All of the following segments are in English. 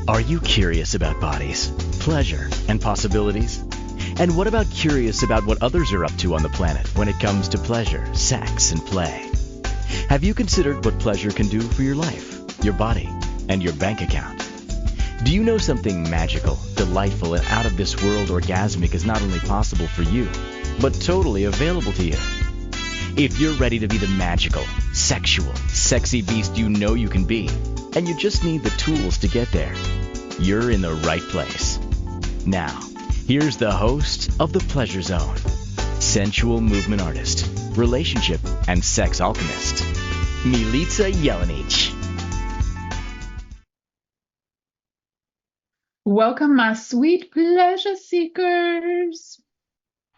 Are you curious about bodies, pleasure, and possibilities? And what about curious about what others are up to on the planet when it comes to pleasure, sex, and play? Have you considered what pleasure can do for your life, your body, and your bank account? Do you know something magical, delightful, and out of this world orgasmic is not only possible for you, but totally available to you? If you're ready to be the magical, sexual, sexy beast you know you can be, and you just need the tools to get there, you're in the right place. Now, here's the host of The Pleasure Zone, sensual movement artist, relationship and sex alchemist, Milica Jelenic. Welcome, my sweet pleasure seekers.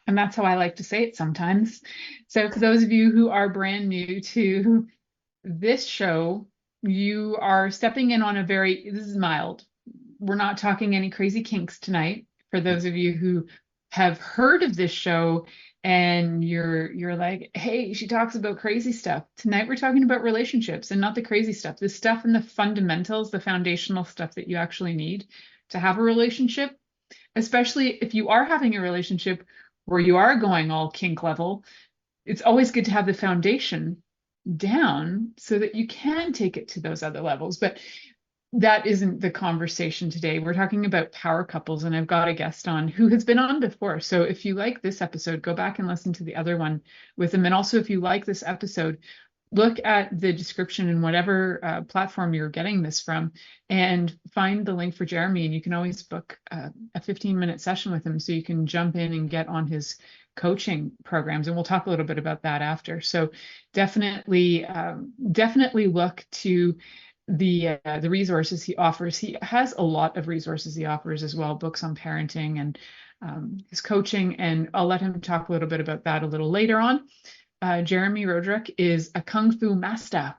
And that's how I like to say it sometimes. So for those of you who are brand new to this show, you are stepping in on this is mild. We're not talking any crazy kinks tonight. For those of you who have heard of this show and you're like, hey, she talks about crazy stuff. Tonight we're talking about relationships and not the crazy stuff, the stuff and the fundamentals, the foundational stuff that you actually need to have a relationship, especially if you are having a relationship where you are going all kink level. It's always good to have the foundation down so that you can take it to those other levels. But that isn't the conversation today. We're talking about power couples, and I've got a guest on who has been on before. So if you like this episode, go back and listen to the other one with him. And also, if you like this episode, look at the description in whatever platform you're getting this from and find the link for Jeremy. And you can always book a 15-minute session with him so you can jump in and get on his coaching programs. And we'll talk a little bit about that after. So definitely look to the resources he offers. He has a lot of resources he offers as well, books on parenting and his coaching. And I'll let him talk a little bit about that a little later on. Jeremy Roadruck is a Kung Fu master,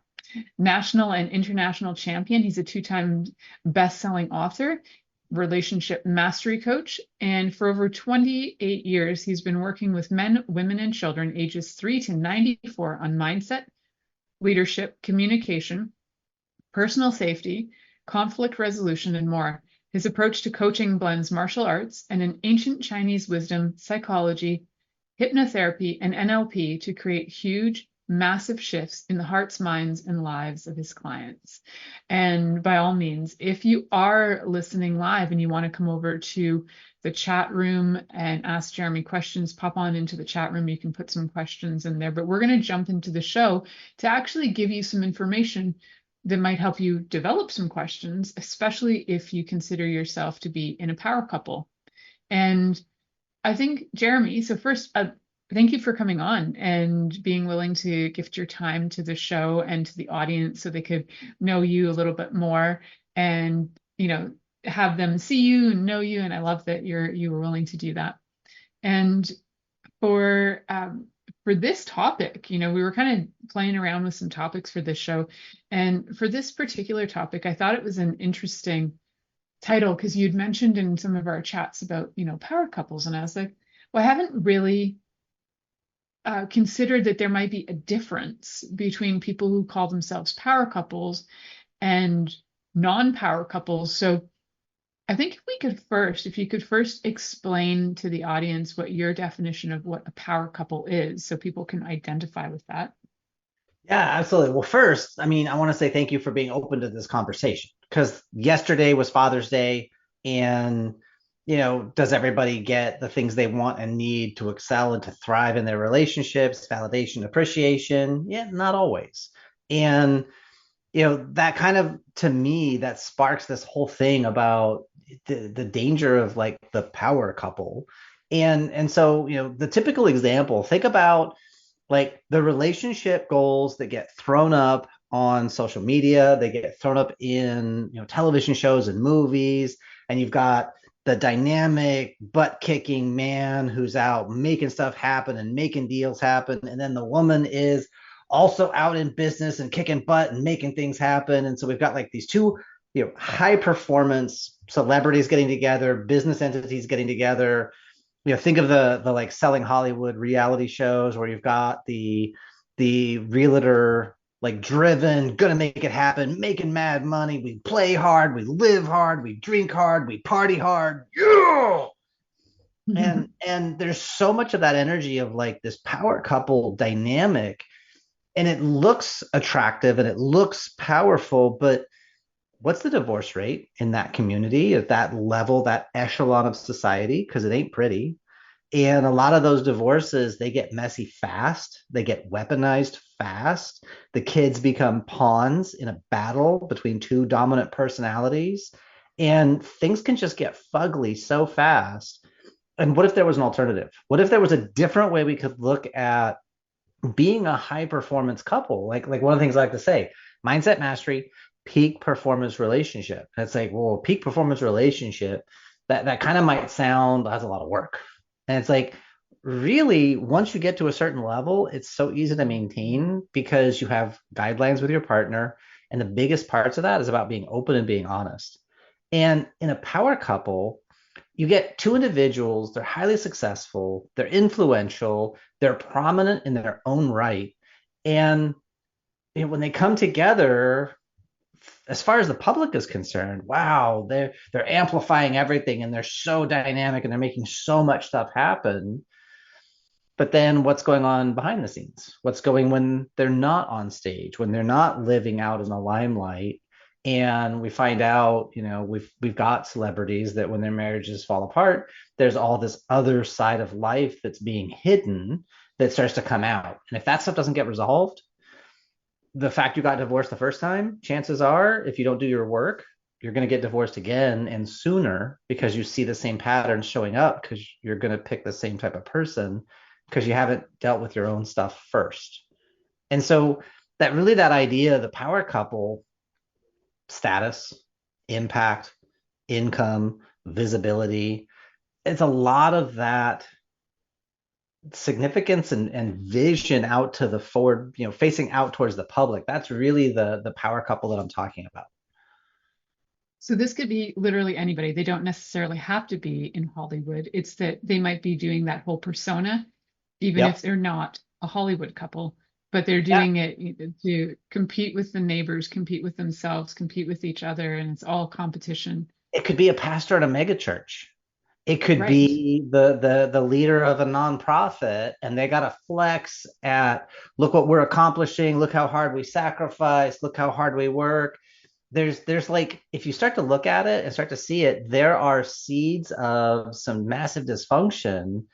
national and international champion. He's a 2-time best-selling author, relationship mastery coach, and for over 28 years, he's been working with men, women, and children ages 3 to 94 on mindset, leadership, communication, personal safety, conflict resolution, and more. His approach to coaching blends martial arts and an ancient Chinese wisdom, psychology, hypnotherapy, and NLP to create huge, massive shifts in the hearts, minds, and lives of his clients. And by all means, if you are listening live and you want to come over to the chat room and ask Jeremy questions, pop on into the chat room. You can put some questions in there, but we're going to jump into the show to actually give you some information that might help you develop some questions, especially if you consider yourself to be in a power couple. And I think, Jeremy, so first, thank you for coming on and being willing to gift your time to the show and to the audience so they could know you a little bit more and, have them see you and know you. And I love that you were willing to do that. And for this topic, we were kind of playing around with some topics for this show. And for this particular topic, I thought it was an interesting title because you'd mentioned in some of our chats about, power couples. And I was like, well, I haven't really considered that there might be a difference between people who call themselves power couples and non-power couples. So I think if you could first explain to the audience what your definition of what a power couple is so people can identify with that. Yeah, absolutely. Well, first, I want to say thank you for being open to this conversation because yesterday was Father's Day and, does everybody get the things they want and need to excel and to thrive in their relationships, validation, appreciation? Yeah, not always. And, that kind of, to me, that sparks this whole thing about the danger of like the power couple. And so, the typical example, think about like the relationship goals that get thrown up on social media, they get thrown up in, television shows and movies, and you've got the dynamic butt-kicking man who's out making stuff happen and making deals happen. And then the woman is also out in business and kicking butt and making things happen. And so we've got like these two, high performance celebrities getting together, business entities getting together. Think of the like Selling Hollywood reality shows where you've got the realtor like driven, gonna make it happen, making mad money. We play hard, we live hard, we drink hard, we party hard. Yeah. And there's so much of that energy of like this power couple dynamic, and it looks attractive and it looks powerful, but what's the divorce rate in that community at that level, that echelon of society? Because it ain't pretty. And a lot of those divorces, they get messy fast. They get weaponized fast. The kids become pawns in a battle between two dominant personalities. And things can just get fugly so fast. And what if there was an alternative? What if there was a different way we could look at being a high performance couple? Like one of the things I like to say, mindset mastery, peak performance relationship. And it's like, well, peak performance relationship, that kind of might sound that's a lot of work. And it's like, really, once you get to a certain level, it's so easy to maintain because you have guidelines with your partner. And the biggest parts of that is about being open and being honest. And in a power couple, you get two individuals, they're highly successful, they're influential, they're prominent in their own right. And when they come together, as far as the public is concerned, wow, they're amplifying everything and they're so dynamic and they're making so much stuff happen. But then what's going on behind the scenes? What's going when they're not on stage, when they're not living out in the limelight? And we find out, we've got celebrities that when their marriages fall apart, there's all this other side of life that's being hidden that starts to come out. And if that stuff doesn't get resolved, the fact you got divorced the first time, chances are, if you don't do your work, you're going to get divorced again and sooner because you see the same patterns showing up because you're going to pick the same type of person because you haven't dealt with your own stuff first. And so that idea, the power couple, status, impact, income, visibility, it's a lot of that significance and vision out to the forward, facing out towards the public. That's really the power couple that I'm talking about. So this could be literally anybody. They don't necessarily have to be in Hollywood. It's that they might be doing that whole persona, even Yep. if they're not a Hollywood couple, but they're doing it to compete with the neighbors, compete with themselves, compete with each other, and it's all competition. It could be a pastor at a megachurch. It could Right. be the leader of a nonprofit, and they got to flex at, look what we're accomplishing, look how hard we sacrifice, look how hard we work. There's like, if you start to look at it and start to see it, there are seeds of some massive dysfunction.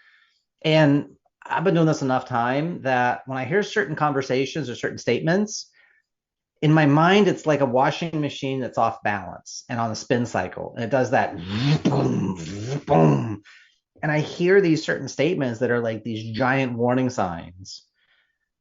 And I've been doing this enough time that when I hear certain conversations or certain statements, in my mind, it's like a washing machine that's off balance and on a spin cycle. And it does that boom, boom. And I hear these certain statements that are like these giant warning signs.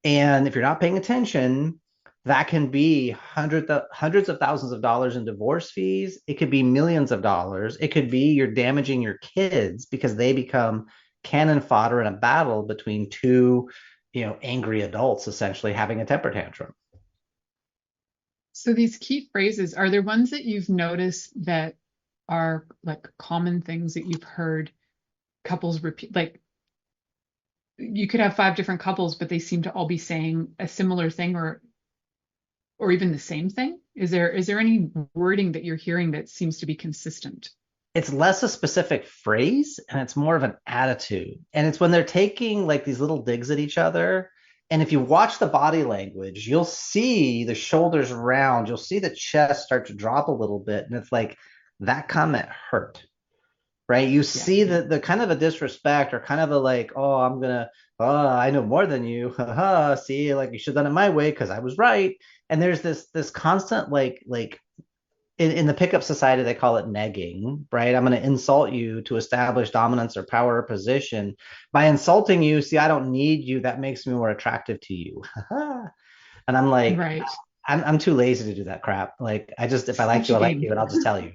And if you're not paying attention, that can be hundreds of thousands of dollars in divorce fees. It could be millions of dollars. It could be you're damaging your kids because they become cannon fodder in a battle between two, angry adults essentially having a temper tantrum. So these key phrases, are there ones that you've noticed that are like common things that you've heard couples repeat? Like you could have 5 different couples, but they seem to all be saying a similar thing or even the same thing. Is there any wording that you're hearing that seems to be consistent? It's less a specific phrase and it's more of an attitude. And it's when they're taking like these little digs at each other. And if you watch the body language, you'll see the shoulders round, you'll see the chest start to drop a little bit. And it's like that comment hurt, right? You see the kind of a disrespect or kind of a like, I know more than you. See, like you should have done it my way because I was right. And there's this constant like in the pickup society, they call it negging, right? I'm going to insult you to establish dominance or power or position. By insulting you, see, I don't need you. That makes me more attractive to you. And I'm like, Right. I'm too lazy to do that crap. Like, if I like you, I like you, and I'll just tell you.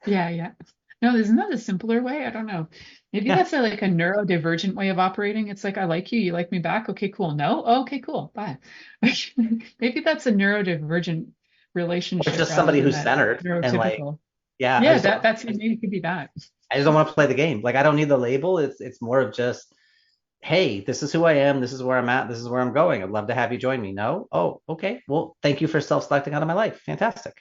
Yeah. No, isn't that a simpler way? I don't know. Maybe that's like a neurodivergent way of operating. It's like, I like you, you like me back. Okay, cool. No? Oh, okay, cool. Bye. Maybe that's a neurodivergent relationship. Or just somebody who's centered and like, yeah, that's maybe it could be that. I just don't want to play the game. Like, I don't need the label. It's more of just hey, this is who I am, this is where I'm at, this is where I'm going. I'd love to have you join me. No? Oh, okay. Well, thank you for self-selecting out of my life. Fantastic.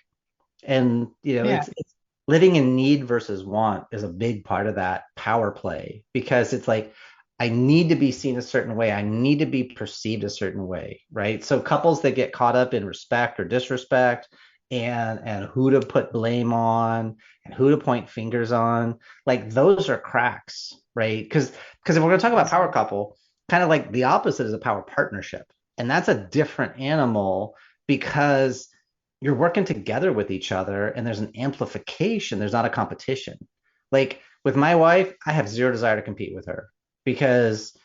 And Yeah, it's living in need versus want is a big part of that power play, because it's like I need to be seen a certain way, I need to be perceived a certain way, right? So couples that get caught up in respect or disrespect, and who to put blame on and who to point fingers on, like those are cracks, right? Because if we're going to talk about power couple, kind of like the opposite is a power partnership, and that's a different animal, because you're working together with each other and there's an amplification, there's not a competition. Like with my wife, I have zero desire to compete with her, because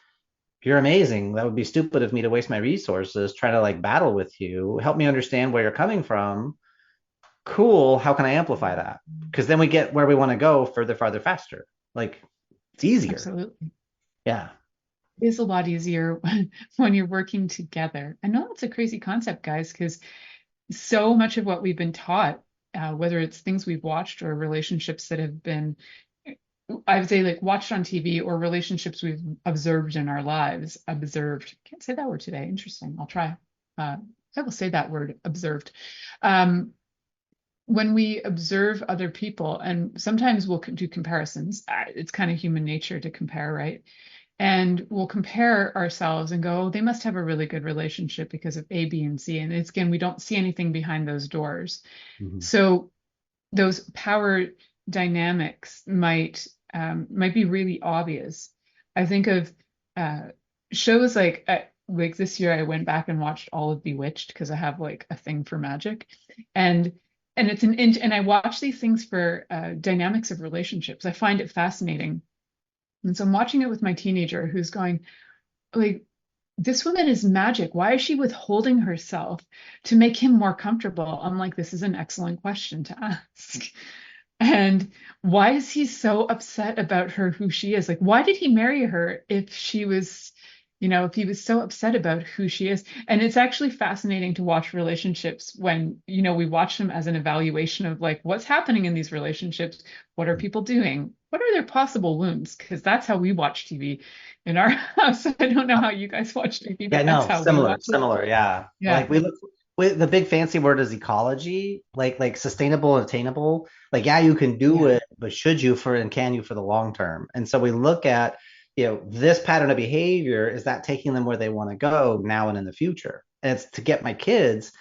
you're amazing. That would be stupid of me to waste my resources trying to like battle with you. Help me understand where you're coming from. Cool, how can I amplify that? Because then we get where we want to go further, farther, faster. Like it's easier. absolutely. Yeah. It is a lot easier when you're working together. I know that's a crazy concept, guys, because so much of what we've been taught, whether it's things we've watched or relationships that have been, I would say, like watched on TV, or relationships we've observed in our lives. Observed. Can't say that word today. Interesting. I'll try. I will say that word, observed. Um, when we observe other people, and sometimes we'll do comparisons. It's kind of human nature to compare, right? And we'll compare ourselves and go, oh, they must have a really good relationship because of A, B, and C. And it's, again, we don't see anything behind those doors. Mhm. So those power dynamics might be really obvious. I think of uh, shows like this year I went back and watched all of Bewitched because I have like a thing for magic, and it's and I watch these things for dynamics of relationships. I find it fascinating, and so I'm watching it with my teenager who's going like, this woman is magic. Why is she withholding herself to make him more comfortable? I'm like, this is an excellent question to ask. And why is he so upset about her, who she is? Like, why did he marry her if she was, if he was so upset about who she is? And it's actually fascinating to watch relationships when, we watch them as an evaluation of like, what's happening in these relationships? What are people doing? What are their possible wounds? Because that's how we watch TV in our house. I don't know how you guys watch TV, Yeah, but that's no, how we similar, watch it. similar. Yeah. Yeah. Like we look, the big fancy word is ecology, like sustainable and attainable. Like, yeah, you can do Yeah. it, but should you for and can you for the long term? And so we look at, this pattern of behavior, is that taking them where they want to go now and in the future? And it's to get my kids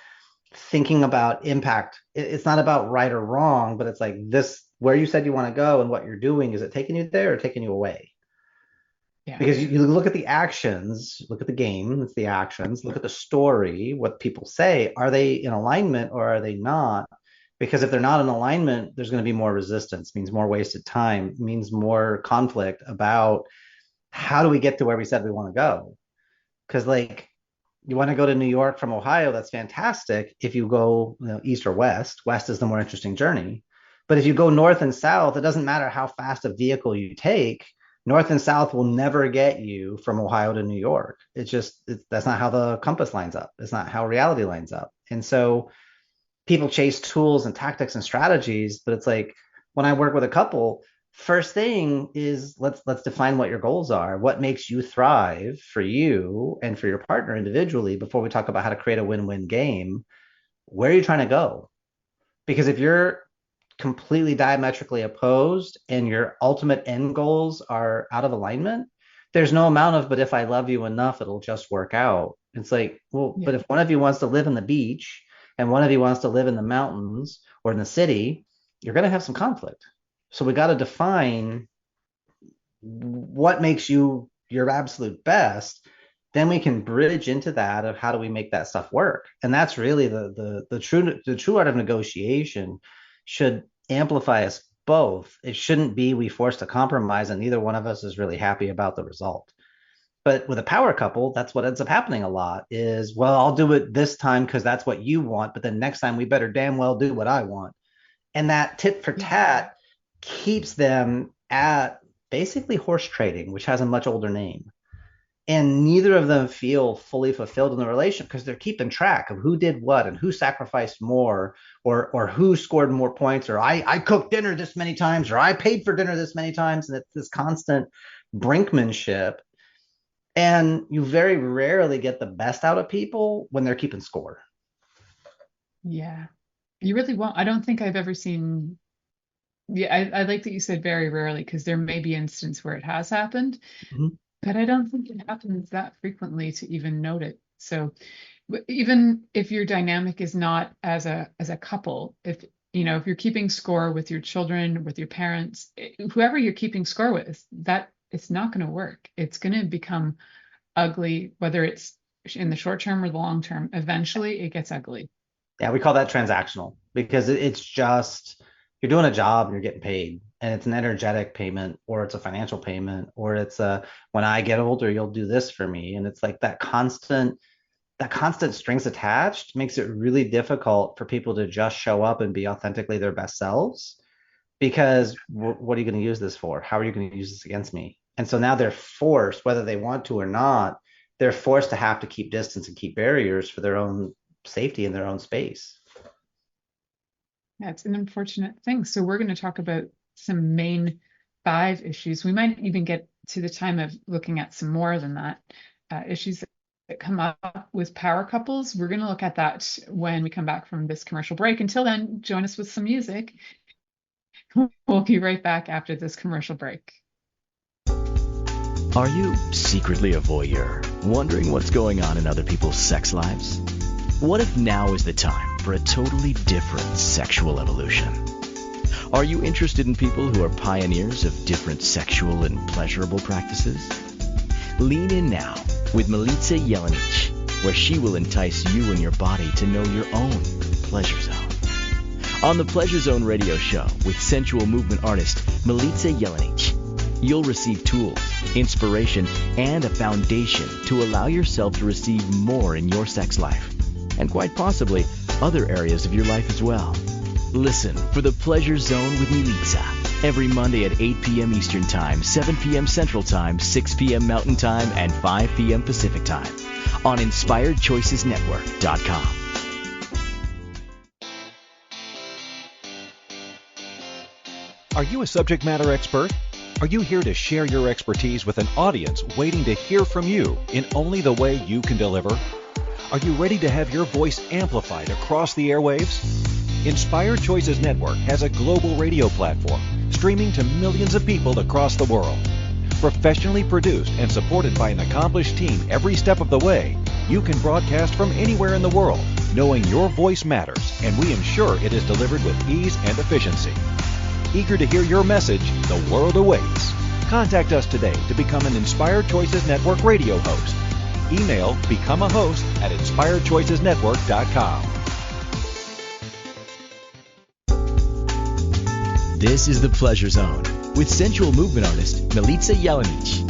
thinking about impact. It's not about right or wrong, but it's like this, where you said you want to go and what you're doing, is it taking you there or taking you away? Yeah. Because you look at the actions, look at the game, it's the actions, look at the story, what people say, are they in alignment or are they not? Because if they're not in alignment, there's going to be more resistance, means more wasted time, means more conflict about how do we get to where we said we want to go? Because like you want to go to New York from Ohio, that's fantastic. If you go, east or west, west is the more interesting journey. But if you go north and south, it doesn't matter how fast a vehicle you take. North and south will never get you from Ohio to New York. That's not how the compass lines up. It's not how reality lines up. And so people chase tools and tactics and strategies, but it's like when I work with a couple, first thing is let's define what your goals are, what makes you thrive for you and for your partner individually, before we talk about how to create a win-win game. Where are you trying to go? Because if you're completely diametrically opposed and your ultimate end goals are out of alignment, there's no amount of, but if I love you enough, it'll just work out. It's like, well, Yeah. but if one of you wants to live in the beach and one of you wants to live in the mountains or in the city, you're going to have some conflict. So we got to define what makes you your absolute best. Then we can bridge into that of how do we make that stuff work. And that's really the true art of negotiation. Should amplify us both. It shouldn't be we forced a compromise and neither one of us is really happy about the result. But with a power couple, that's what ends up happening a lot is, well, I'll do it this time because that's what you want, but then next time we better damn well do what I want. And that tit for Yeah. tat keeps them at basically horse trading, which has a much older name. And neither of them feel fully fulfilled in the relation because they're keeping track of who did what and who sacrificed more, or who scored more points, or I cooked dinner this many times, or I paid for dinner this many times. And it's this constant brinkmanship. And you very rarely get the best out of people when they're keeping score. Yeah. You really won't. I don't think I've ever seen. Yeah, I like that you said very rarely because there may be instances where it has happened, Mhm. but I don't think it happens that frequently to even note it. So even if your dynamic is not as a couple, if if you're keeping score with your children, with your parents, whoever you're keeping score with, that it's not going to work. It's going to become ugly, whether it's in the short term or the long term. Eventually, it gets ugly. Yeah, we call that transactional because it's just you're doing a job and you're getting paid, and it's an energetic payment, or it's a financial payment, or it's a when I get older, you'll do this for me, and it's like that constant strings attached makes it really difficult for people to just show up and be authentically their best selves because what are you going to use this for? How are you going to use this against me? And so now they're forced, whether they want to or not, they're forced to have to keep distance and keep barriers for their own safety in their own space. That's an unfortunate thing. So we're going to talk about some main five issues. We might even get to the time of looking at some more than that. Issues that come up with power couples. We're going to look at that when we come back from this commercial break. Until then, join us with some music. We'll be right back after this commercial break. Are you secretly a voyeur, wondering what's going on in other people's sex lives? What if now is the time for a totally different sexual evolution? Are you interested in people who are pioneers of different sexual and pleasurable practices? Lean in now with Milica Jelenic, where she will entice you and your body to know your own pleasure zone. On the Pleasure Zone radio show with sensual movement artist Milica Jelenic, you'll receive tools, inspiration, and a foundation to allow yourself to receive more in your sex life, and quite possibly other areas of your life as well. Listen for the Pleasure Zone with Milica every Monday at 8 p.m. Eastern Time, 7 p.m. Central Time, 6 p.m. Mountain Time, and 5 p.m. Pacific Time on InspiredChoicesNetwork.com. Are you a subject matter expert? Are you here to share your expertise with an audience waiting to hear from you in only the way you can deliver? Are you ready to have your voice amplified across the airwaves? Inspired Choices Network has a global radio platform streaming to millions of people across the world. Professionally produced and supported by an accomplished team every step of the way, you can broadcast from anywhere in the world, knowing your voice matters, and we ensure it is delivered with ease and efficiency. Eager to hear your message, the world awaits. Contact us today to become an Inspired Choices Network radio host. Email become a host at inspiredchoicesnetwork.com. This is the Pleasure Zone with sensual movement artist Milica Jelenic.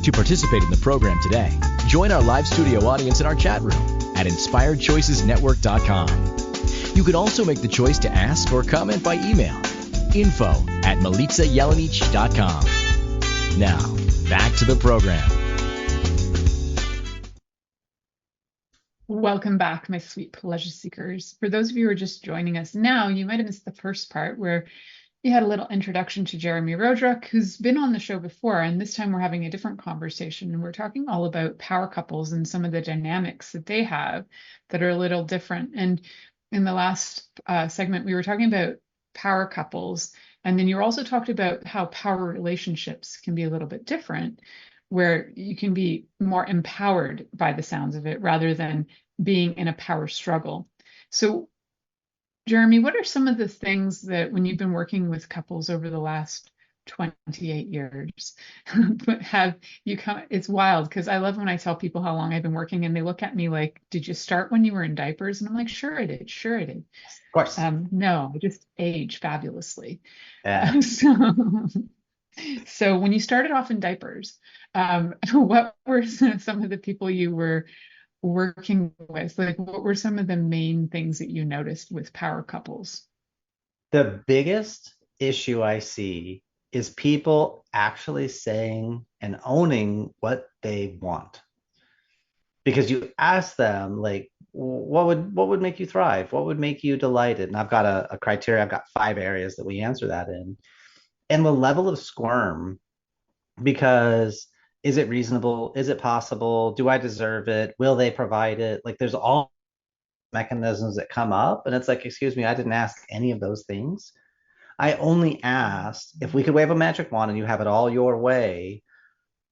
To participate in the program today, join our live studio audience in our chat room at inspiredchoicesnetwork.com. You can also make the choice to ask or comment by email. info@milicajelenic.com. Now, back to the program. Welcome back, my sweet pleasure seekers. For those of you who are just joining us now, you might have missed the first part where you had a little introduction to Jeremy Roadruck, who's been on the show before, and this time we're having a different conversation. And we're talking all about power couples and some of the dynamics that they have that are a little different. And in the last segment, we were talking about power couples, and then you also talked about how power relationships can be a little bit different, where you can be more empowered by the sounds of it rather than being in a power struggle. So Jeremy, what are some of the things that when you've been working with couples over the last 28 years, have you come? It's wild because I love when I tell people how long I've been working and they look at me like, did you start when you were in diapers? And I'm like, sure I did. Sure I did. Of course. No, I just age fabulously. Yeah. So when you started off in diapers, what were some of the people you were working with? Like, what were some of the main things that you noticed with power couples? The biggest issue I see is people actually saying and owning what they want. Because you ask them, like, what would make you thrive? What would make you delighted? And I've got a criteria, I've got 5 areas that we answer that in. And the level of squirm, because Is it reasonable? Is it possible? Do I deserve it? Will they provide it? Like there's all mechanisms that come up. And it's like, excuse me, I didn't ask any of those things. I only asked if we could wave a magic wand and you have it all your way,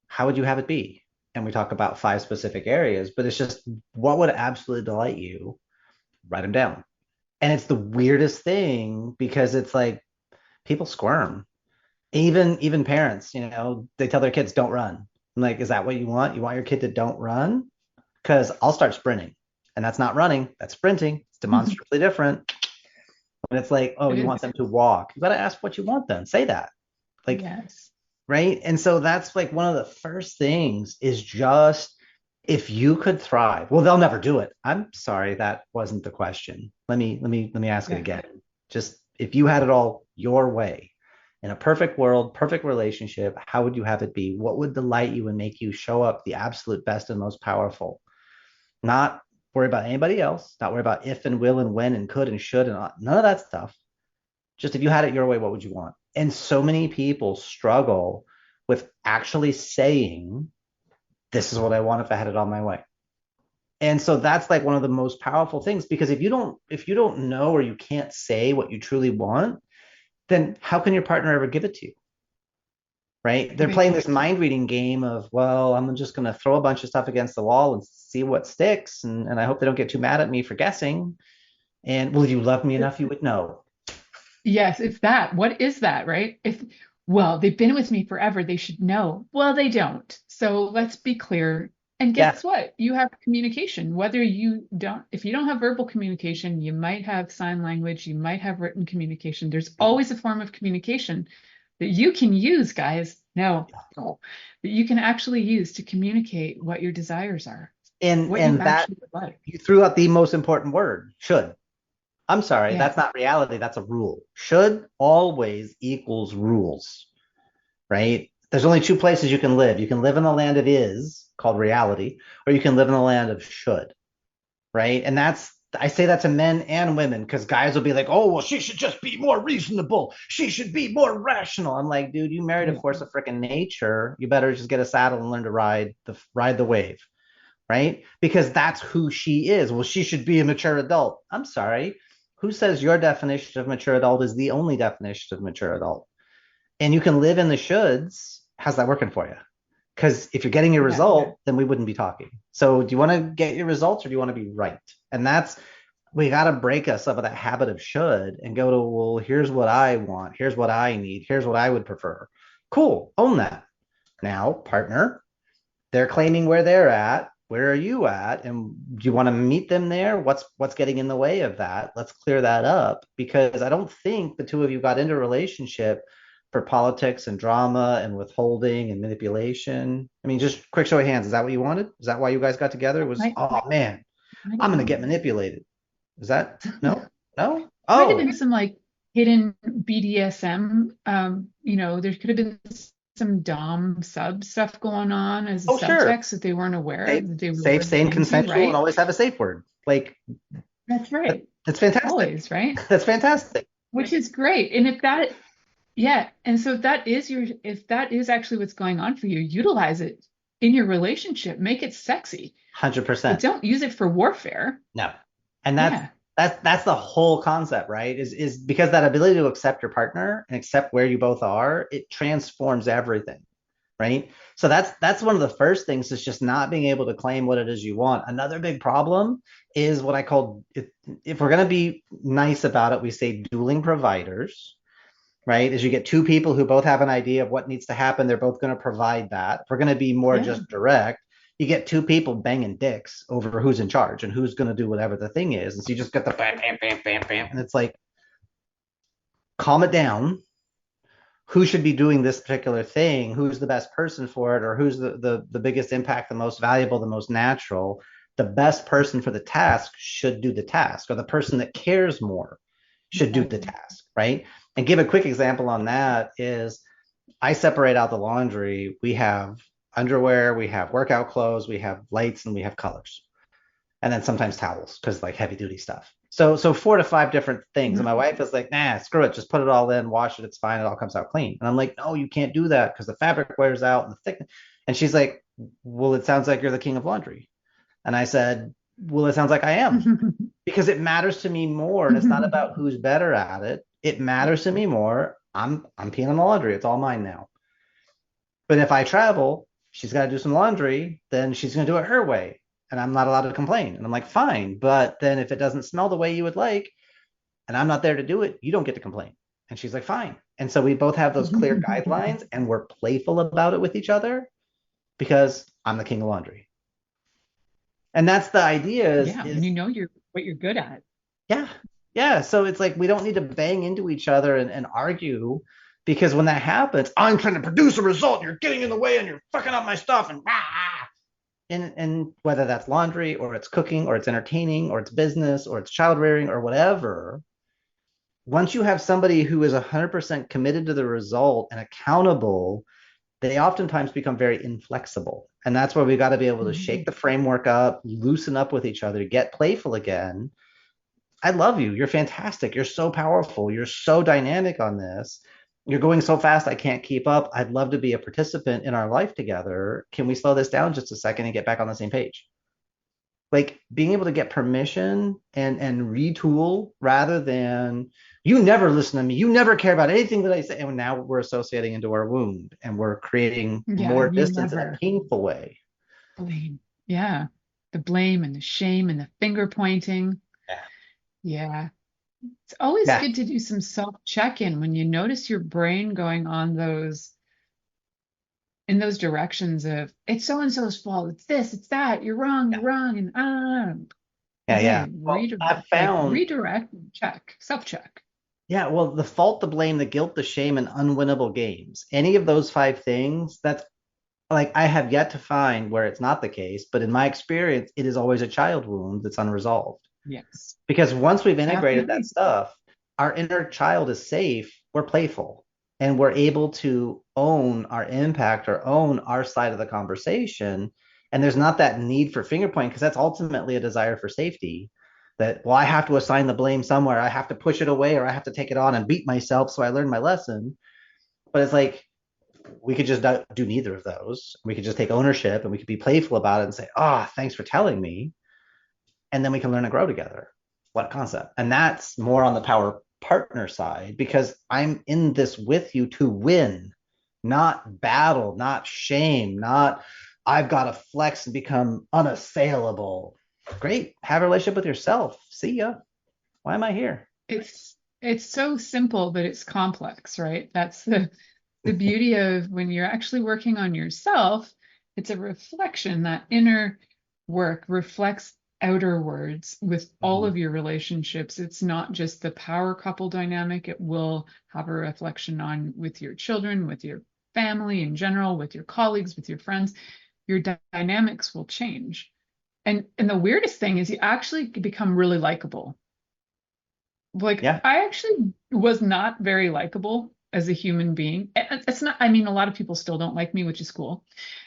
how would you have it be? And we talk about 5 specific areas, but it's just what would absolutely delight you? Write them down. And it's the weirdest thing because it's like people squirm. Even parents, they tell their kids don't run. I'm like, is that what you want? You want your kid to don't run? Because I'll start sprinting. And that's not running, that's sprinting. It's demonstrably different. And it's like, oh, It you want is. them to walk. You got to ask what you want them. Say that. Like, Yes. right. And so that's like one of the first things is just if you could thrive. Well, they'll never do it. I'm sorry, that wasn't the question. Let me ask it Yeah. again. Just if you had it all your way in a perfect world, perfect relationship, how would you have it be? What would delight you and make you show up the absolute best and most powerful? Not worry about anybody else, not worry about if and will and when and could and should and none of that stuff. Just if you had it your way, what would you want? And so many people struggle with actually saying, this is what I want if I had it all my way. And so that's like one of the most powerful things because if you don't know or you can't say what you truly want, then how can your partner ever give it to you? Right? They're playing this mind reading game of, well, I'm just going to throw a bunch of stuff against the wall and see what sticks. And I hope they don't get too mad at me for guessing. And well, if you love me enough, you would know. Yes, it's that. What is that, right? Well, they've been with me forever, they should know. Well, they don't. So let's be clear. And guess what? You have communication. If you don't have verbal communication, you might have sign language, you might have written communication. There's always a form of communication that you can use, guys. No, that you can actually use to communicate what your desires are, what you And that actually would like. you threw out the most important word, should. I'm sorry, Yeah. that's not reality. That's a rule. Should always equals rules, right? There's only 2 places you can live. You can live in the land of is, called reality, or you can live in the land of should, right? And I say that to men and women because guys will be like, oh, well, she should just be more reasonable. She should be more rational. I'm like, dude, you married a force of freaking nature. You better just get a saddle and learn to ride the wave, right? Because that's who she is. Well, she should be a mature adult. I'm sorry. Who says your definition of mature adult is the only definition of mature adult? And you can live in the shoulds. How's that working for you? Because if you're getting your result, then we wouldn't be talking. So do you want to get your results or do you want to be right? And we got to break us of that habit of should and go to, well, here's what I want. Here's what I need. Here's what I would prefer. Cool. Own that. Now, partner, they're claiming where they're at. Where are you at? And do you want to meet them there? What's getting in the way of that? Let's clear that up because I don't think the two of you got into a relationship for politics and drama and withholding and manipulation. I mean, just quick show of hands. Is that what you wanted? Is that why you guys got together? It was, oh man, I'm gonna get manipulated. Is that no? No? Might have been Oh, some like hidden BDSM. There could have been some dom sub stuff going on as a sure. subtext that they weren't aware of. That they were Safe, sane, into, consensual, right? and always have a safe word. Like That's right. that's fantastic. Always, right? That's fantastic. Which is great. And so if that is actually what's going on for you, utilize it in your relationship. Make it sexy. 100%. But don't use it for warfare. No. And that's the whole concept, right? Is because that ability to accept your partner and accept where you both are, it transforms everything, right? So that's one of the first things is just not being able to claim what it is you want. Another big problem is what I call, if we're going to be nice about it, we say dueling providers, right? Is you get 2 people who both have an idea of what needs to happen. They're both going to provide that. If we're going to be more just direct, you get 2 people banging dicks over who's in charge and who's going to do whatever the thing is. And so you just get the bam, bam, bam, bam, bam. And it's like, calm it down. Who should be doing this particular thing? Who's the best person for it? Or who's the biggest impact, the most valuable, the most natural? The best person for the task should do the task, or the person that cares more should do the task, right? And give a quick example on that is I separate out the laundry. We have underwear, we have workout clothes, we have lights, and we have colors. And then sometimes towels, because like heavy duty stuff. So 4 to 5 different things. And my wife is like, nah, screw it. Just put it all in, wash it. It's fine. It all comes out clean. And I'm like, no, you can't do that because the fabric wears out and the thickness. And she's like, well, it sounds like you're the king of laundry. And I said, well, it sounds like I am, because it matters to me more. And it's not about who's better at it. It matters to me more. I'm peeing on the laundry. It's all mine now. But if I travel, she's got to do some laundry, then she's going to do it her way. And I'm not allowed to complain. And I'm like, fine. But then if it doesn't smell the way you would like, and I'm not there to do it, you don't get to complain. And she's like, fine. And so we both have those clear guidelines, and we're playful about it with each other because I'm the king of laundry. And that's the idea Yeah, and you know what you're good at. yeah. Yeah. So it's like we don't need to bang into each other and argue, because when that happens, I'm trying to produce a result, you're getting in the way and you're fucking up my stuff and and whether that's laundry or it's cooking or it's entertaining or it's business or it's child rearing or whatever, once you have somebody who is 100% committed to the result and accountable, they oftentimes become very inflexible. And that's where we got to be able to shake the framework up, loosen up with each other, get playful again. I love you. You're fantastic. You're so powerful. You're so dynamic on this. You're going so fast, I can't keep up. I'd love to be a participant in our life together. Can we slow this down just a second and get back on the same page? Like being able to get permission and retool, rather than you never listen to me, you never care about anything that I say, and now we're associating into our wound and we're creating more distance in a painful way. Blame. Yeah, the blame and the shame and the finger pointing. Yeah, it's always good to do some self check-in when you notice your brain going on in those directions of it's so and so's fault, it's this, it's that, you're wrong, and redirect, check, self-check. Yeah, well, the fault, the blame, the guilt, the shame, and unwinnable games. Any of those 5 things, that's like I have yet to find where it's not the case, but in my experience, it is always a child wound that's unresolved. Yes. Because once we've integrated that stuff, our inner child is safe, we're playful, and we're able to own our impact or own our side of the conversation. And there's not that need for finger pointing, because that's ultimately a desire for safety. That, well, I have to assign the blame somewhere. I have to push it away, or I have to take it on and beat myself so I learn my lesson. But it's like, we could just do neither of those. We could just take ownership and we could be playful about it and say, thanks for telling me. And then we can learn and grow together. What a concept. And that's more on the power partner side, because I'm in this with you to win, not battle, not shame, not I've got to flex and become unassailable. Great. Have a relationship with yourself. See ya. Why am I here? It's so simple, but it's complex, right? That's the beauty of when you're actually working on yourself. It's a reflection. That inner work reflects outer words with all of your relationships. It's not just the power couple dynamic. It will have a reflection on with your children, with your family in general, with your colleagues, with your friends. Your dynamics will change. And the weirdest thing is you actually become really likable. Like, I actually was not very likable as a human being. It's not, I mean, a lot of people still don't like me, which is cool.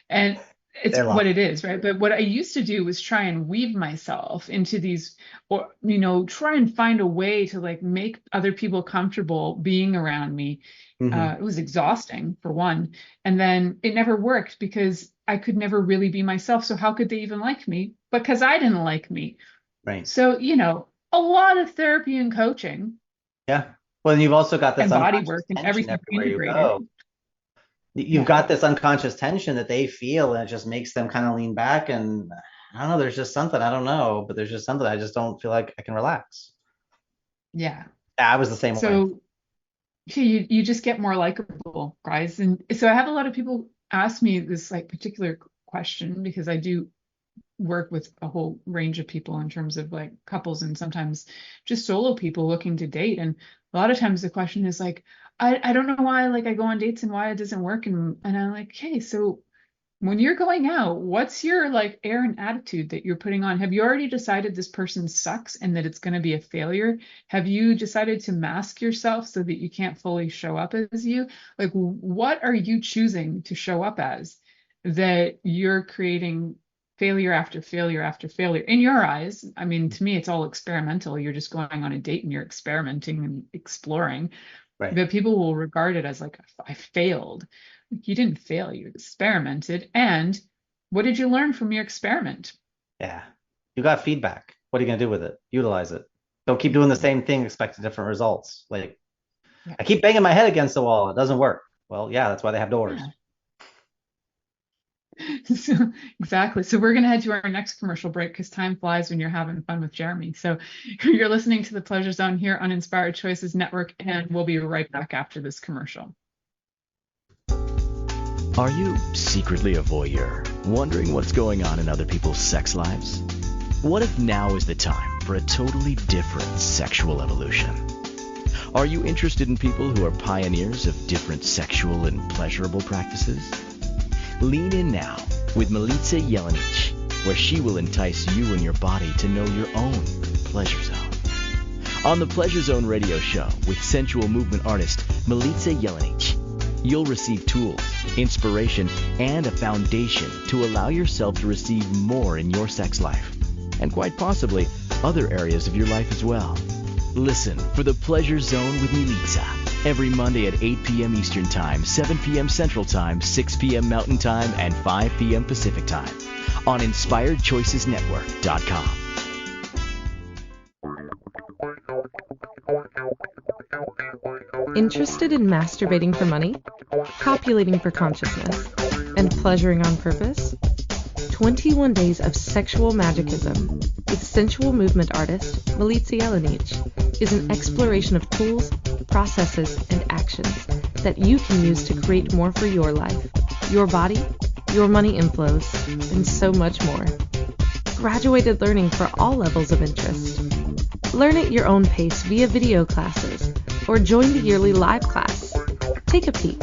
And it's what it is, right? But what I used to do was try and weave myself into these, or, try and find a way to like make other people comfortable being around me. It was exhausting, for one. And then it never worked because I could never really be myself. So how could they even like me? Because I didn't like me. Right. So, a lot of therapy and coaching. Yeah. Well, and you've also got this body work and everything integrated. You've got this unconscious tension that they feel, and it just makes them kind of lean back. And I don't know, there's just something, I don't know, but there's just something I just don't feel like I can relax. Yeah. I was the same way. So you just get more likable, guys. And so I have a lot of people ask me this like particular question, because I do work with a whole range of people in terms of like couples and sometimes just solo people looking to date. And a lot of times the question is like, I don't know why, like I go on dates and why it doesn't work. And I'm like, hey, so when you're going out, what's your like air and attitude that you're putting on? Have you already decided this person sucks and that it's going to be a failure? Have you decided to mask yourself so that you can't fully show up as you? Like, what are you choosing to show up as that you're creating failure after failure after failure. In your eyes, I mean, to me, it's all experimental. You're just going on a date and you're experimenting and exploring. Right. But people will regard it as like, I failed. You didn't fail, you experimented. And what did you learn from your experiment? Yeah. You got feedback. What are you going to do with it? Utilize it. Don't keep doing the same thing, expecting different results. Like, Yeah. I keep banging my head against the wall. It doesn't work. Well, yeah, that's why they have doors. Yeah. So, exactly. So we're going to head to our next commercial break because time flies when you're having fun with Jeremy. So you're listening to the Pleasure Zone here on Inspired Choices Network, and we'll be right back after this commercial. Are you secretly a voyeur, wondering what's going on in other people's sex lives? What if now is the time for a totally different sexual evolution? Are you interested in people who are pioneers of different sexual and pleasurable practices? Lean in now with Milica Jelenic, where she will entice you and your body to know your own pleasure zone. On the Pleasure Zone radio show with sensual movement artist Milica Jelenic, you'll receive tools, inspiration, and a foundation to allow yourself to receive more in your sex life, and quite possibly other areas of your life as well. Listen for the Pleasure Zone with Milica every Monday at 8 p.m. Eastern Time, 7 p.m. Central Time, 6 p.m. Mountain Time, and 5 p.m. Pacific Time on InspiredChoicesNetwork.com. Interested in masturbating for money, copulating for consciousness, and pleasuring on purpose? 21 Days of Sexual Magicism with sensual movement artist Milica Jelenic is an exploration of tools, processes, and actions that you can use to create more for your life, your body, your money inflows, and so much more. Graduated learning for all levels of interest. Learn at your own pace via video classes or join the yearly live class. Take a peek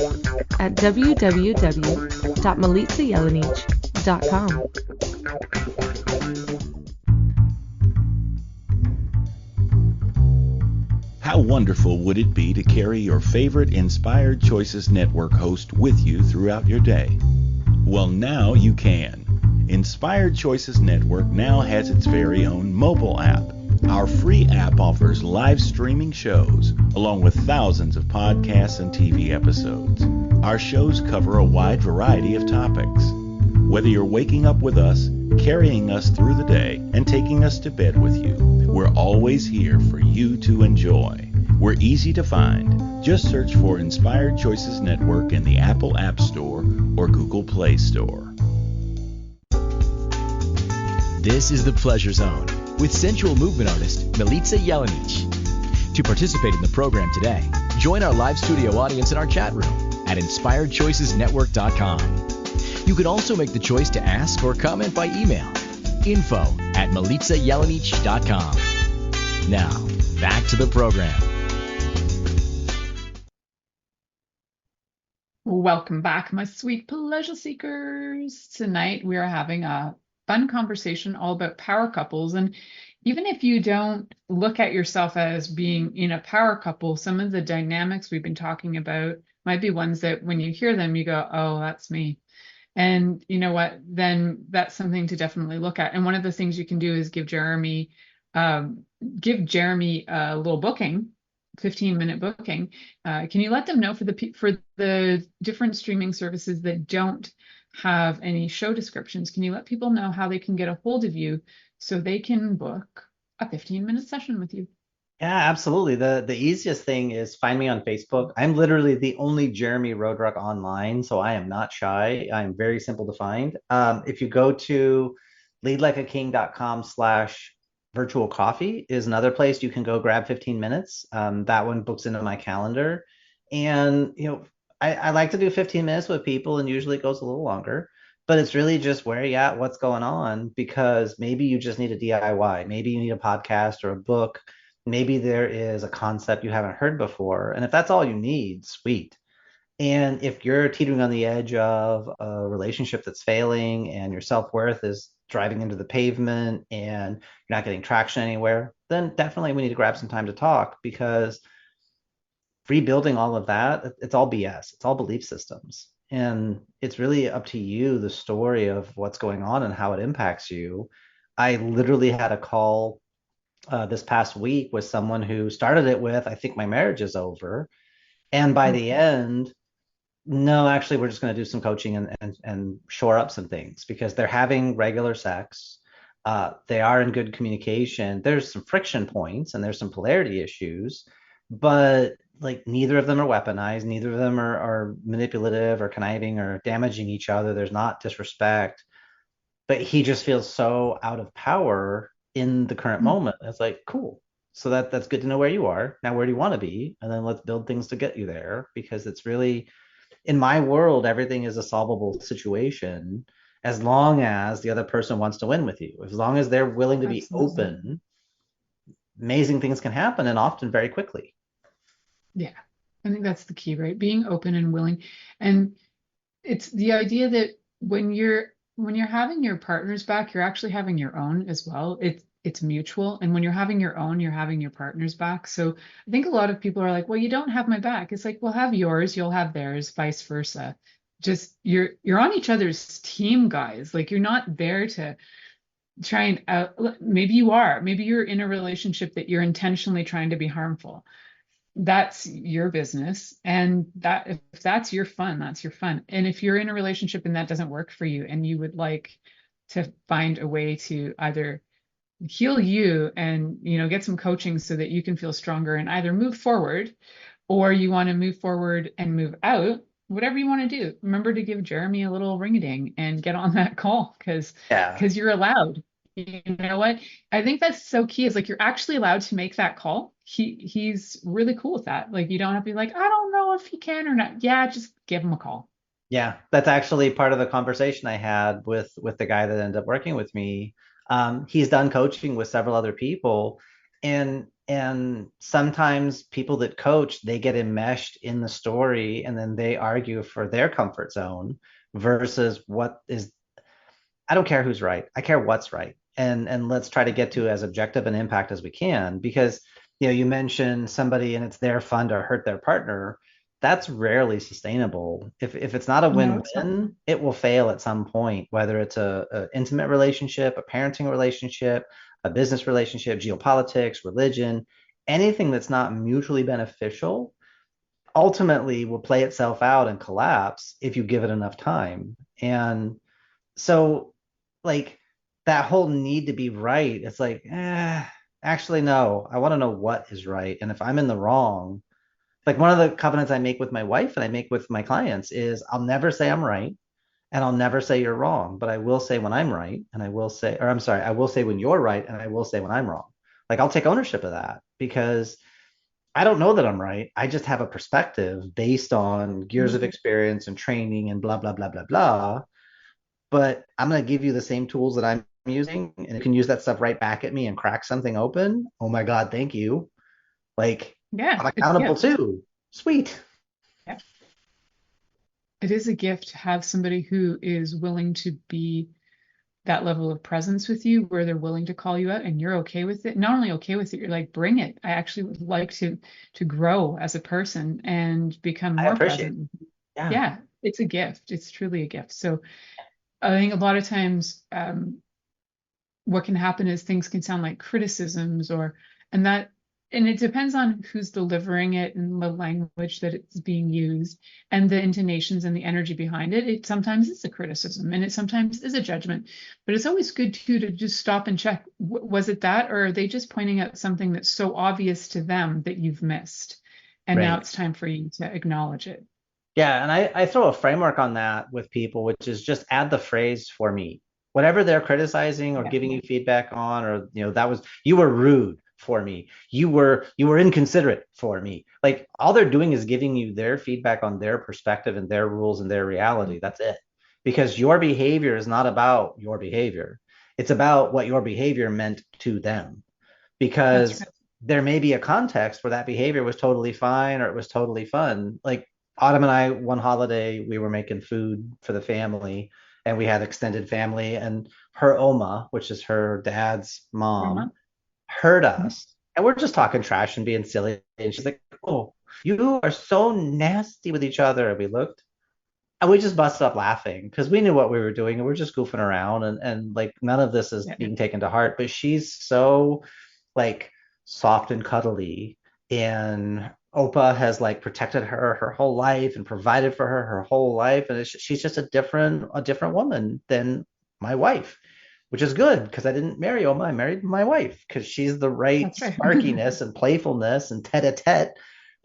at www.milicajelenic.com. How wonderful would it be to carry your favorite Inspired Choices Network host with you throughout your day? Well, now you can. Inspired Choices Network now has its very own mobile app. Our free app offers live streaming shows, along with thousands of podcasts and TV episodes. Our shows cover a wide variety of topics. Whether you're waking up with us, carrying us through the day, and taking us to bed with you, we're always here for you to enjoy. We're easy to find. Just search for Inspired Choices Network in the Apple App Store or Google Play Store. This is the Pleasure Zone with sensual movement artist Milica Jelenic. To participate in the program today, join our live studio audience in our chat room at InspiredChoicesNetwork.com. You can also make the choice to ask or comment by email, info@milicajelenic.com. Now, back to the program. Welcome back, my sweet pleasure seekers. Tonight we are having a fun conversation all about power couples. And even if you don't look at yourself as being in a power couple, some of the dynamics we've been talking about might be ones that when you hear them, you go, oh, that's me. And you know what? Then that's something to definitely look at. And one of the things you can do is give Jeremy a little booking, 15-minute booking. Can you let them know for the different streaming services that don't have any show descriptions? Can you let people know how they can get a hold of you so they can book a 15-minute session with you? Yeah, absolutely. The easiest thing is find me on Facebook. I'm literally the only Jeremy Roadruck online, so I am not shy. I'm very simple to find. If you go to leadlikeaking.com/virtual coffee is another place you can go grab 15 minutes. That one books into my calendar. And, I like to do 15 minutes with people, and usually it goes a little longer. But it's really just where you at, what's going on, because maybe you just need a DIY. Maybe you need a podcast or a book. Maybe there is a concept you haven't heard before. And if that's all you need, sweet. And if you're teetering on the edge of a relationship that's failing and your self-worth is driving into the pavement and you're not getting traction anywhere, then definitely we need to grab some time to talk, because rebuilding all of that, it's all BS. It's all belief systems. And it's really up to you, the story of what's going on and how it impacts you. I literally had a call this past week with someone who started it with, I think my marriage is over. And by the end, no, actually, we're just going to do some coaching and shore up some things because they're having regular sex. They are in good communication. There's some friction points and there's some polarity issues, but like neither of them are weaponized. Neither of them are manipulative or conniving or damaging each other. There's not disrespect, but he just feels so out of power in the current moment. It's like, cool. So that's good to know where you are. Now, where do you want to be? And then let's build things to get you there because it's really in my world, everything is a solvable situation as long as the other person wants to win with you. As long as they're willing to be open, amazing things can happen and often very quickly. Yeah, I think that's the key, right? Being open and willing. And it's the idea that when you're having your partner's back, you're actually having your own as well. It's mutual. And when you're having your own, you're having your partner's back. So I think a lot of people are like, well, you don't have my back. It's like, well, have yours, you'll have theirs, vice versa. Just you're on each other's team, guys. Like you're not there to try and maybe you are. Maybe you're in a relationship that you're intentionally trying to be harmful. That's your business. And that if that's your fun, that's your fun. And if you're in a relationship and that doesn't work for you and you would like to find a way to either heal you and get some coaching so that you can feel stronger and either move forward, or you want to move forward and move out, whatever you want to do, remember to give Jeremy a little ring-a-ding and get on that call because you're allowed. You know what? I think that's so key is like you're actually allowed to make that call. He's really cool with that. Like you don't have to be like, I don't know if he can or not. Yeah, just give him a call. Yeah, that's actually part of the conversation I had with the guy that ended up working with me. He's done coaching with several other people, and sometimes people that coach, they get enmeshed in the story and then they argue for their comfort zone versus what is. I don't care who's right. I care what's right. And let's try to get to as objective an impact as we can because you mentioned somebody and it's their fun to hurt their partner. That's rarely sustainable. If it's not a win-win, it will fail at some point, whether it's a intimate relationship, a parenting relationship, a business relationship, geopolitics, religion, anything that's not mutually beneficial ultimately will play itself out and collapse if you give it enough time. And so like that whole need to be right, it's like, actually, no, I want to know what is right. And if I'm in the wrong, like one of the covenants I make with my wife and I make with my clients is I'll never say I'm right and I'll never say you're wrong, but I will say when I'm right and I will say, or I'm sorry, I will say when you're right and I will say when I'm wrong. Like I'll take ownership of that because I don't know that I'm right. I just have a perspective based on years of experience and training and blah, blah, blah, blah, blah. But I'm going to give you the same tools that I'm using and you can use that stuff right back at me and crack something open. Oh my God, thank you. Like, yeah, I'm accountable too. Sweet. Yeah. It is a gift to have somebody who is willing to be that level of presence with you where they're willing to call you out and you're okay with it. Not only okay with it, you're like, bring it. I actually would like to grow as a person and become more present. Yeah, it's a gift. It's truly a gift. So I think a lot of times what can happen is things can sound like criticisms and it depends on who's delivering it and the language that it's being used and the intonations and the energy behind it. It sometimes is a criticism and it sometimes is a judgment, but it's always good too to just stop and check, was it that, or are they just pointing out something that's so obvious to them that you've missed? And now it's time for you to acknowledge it. Yeah, and I throw a framework on that with people, which is just add the phrase for me. Whatever they're criticizing or giving you feedback on, or that was you were rude for me. You were inconsiderate for me. Like all they're doing is giving you their feedback on their perspective and their rules and their reality. That's it. Because your behavior is not about your behavior. It's about what your behavior meant to them. Because there may be a context where that behavior was totally fine or it was totally fun. Like Autumn and I, one holiday, we were making food for the family and we had extended family and her Oma, which is her dad's mom, heard us and we're just talking trash and being silly. And she's like, oh, you are so nasty with each other. And we looked And we just busted up laughing because we knew what we were doing and we're just goofing around, and like none of this is Yeah. being taken to heart. But she's so like soft and cuddly, and Opa has like protected her whole life and provided for her whole life, and she's just a different woman than my wife, which is good because I didn't marry Oma, I married my wife because she's the right That's right. sparkiness and playfulness and tete-a-tete.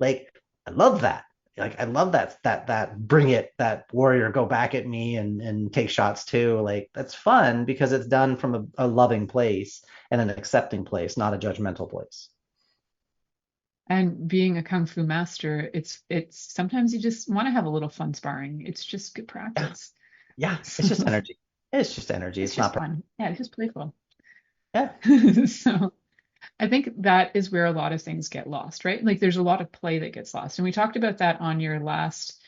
Like I love that. Like I love that bring it, that warrior go back at me and take shots too. Like that's fun because it's done from a loving place and an accepting place, not a judgmental place. And being a kung fu master, it's sometimes you just want to have a little fun sparring. It's just good Yeah, practice. yeah. So It's just energy. It's just energy. it's It's just not. fun. Yeah, it's just playful. Yeah. So I think that is where a lot of things get lost, right? Like there's a lot of play that gets lost. And we talked about that on the last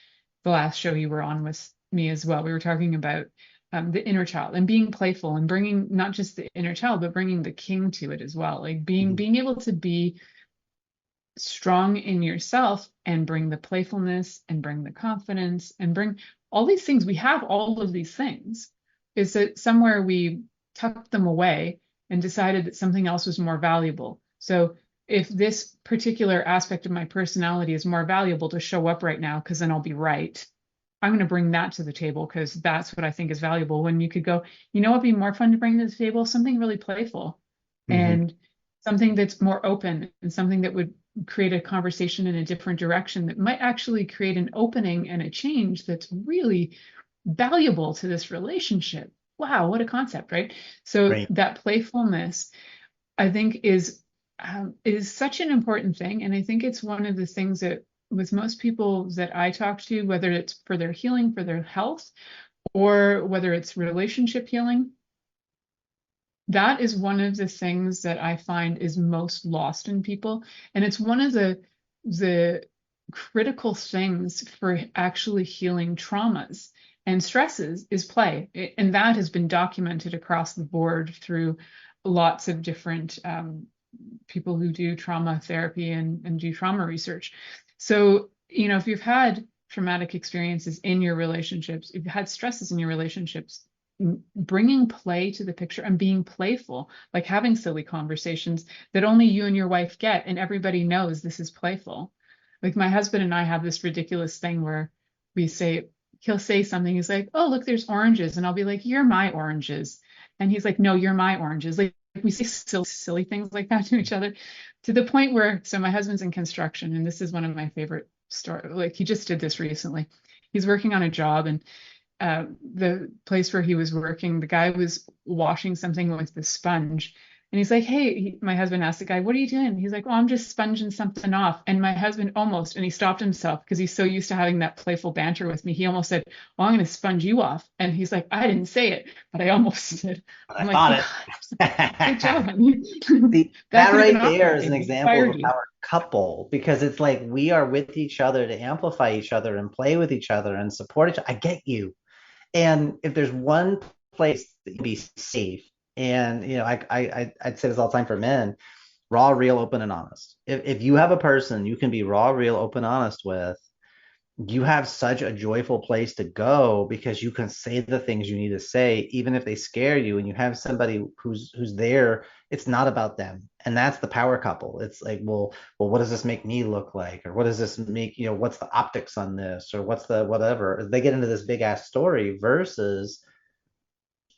show you were on with me as well. We were talking about the inner child and being playful and bringing not just the inner child, but bringing the king to it as well. Like Mhm. being able to be strong in yourself and bring the playfulness and bring the confidence and bring all these things. We have all of these things. Is that somewhere we tucked them away and decided that something else was more valuable? So if this particular aspect of my personality is more valuable to show up right now, because then I'll be right, I'm going to bring that to the table because that's what I think is valuable. When you could go, you know what would be more fun to bring to the table? Something really playful Mhm. and something that's more open and something that would create a conversation in a different direction that might actually create an opening and a change that's really valuable to this relationship. Wow, what a concept, right? So Right. that playfulness, I think, is such an important thing, and I think it's one of the things that with most people that I talk to, whether it's for their healing, for their health, or whether it's relationship healing, that is one of the things that I find is most lost in people. And it's one of the critical things for actually healing traumas and stresses is play. And that has been documented across the board through lots of different people who do trauma therapy and do trauma research. So, if you've had traumatic experiences in your relationships, if you've had stresses in your relationships, bringing play to the picture and being playful, like having silly conversations that only you and your wife get, and everybody knows this is playful. Like my husband and I have this ridiculous thing where he'll say something, he's like, oh, look, there's oranges. And I'll be like, you're my oranges. And he's like, no, you're my oranges. Like we say silly things like that to each other to the point where, so my husband's in construction, and this is one of my favorite stories. Like he just did this recently. He's working on a job, and the place where he was working, the guy was washing something with the sponge. And he's like, hey, my husband asked the guy, what are you doing? He's like, oh, I'm just sponging something off. And my husband and he stopped himself because he's so used to having that playful banter with me. He almost said, well, I'm going to sponge you off. And he's like, I didn't say it, but I almost did. But I'm I like, oh, thought God, good it. job. I mean, See, that that could have been right awkward. there is an Maybe example of fired a you. power couple because it's like we are with each other to amplify each other and play with each other and support each other. I get you. And if there's one place that you can be safe, and I'd say this all the time for men, raw, real, open, and honest. If you have a person you can be raw, real, open, honest with, you have such a joyful place to go because you can say the things you need to say, even if they scare you, and you have somebody who's there. It's not about them, and that's the power couple. It's like, well, what does this make me look like, or what does this make, what's the optics on this, or what's the whatever. They get into this big ass story versus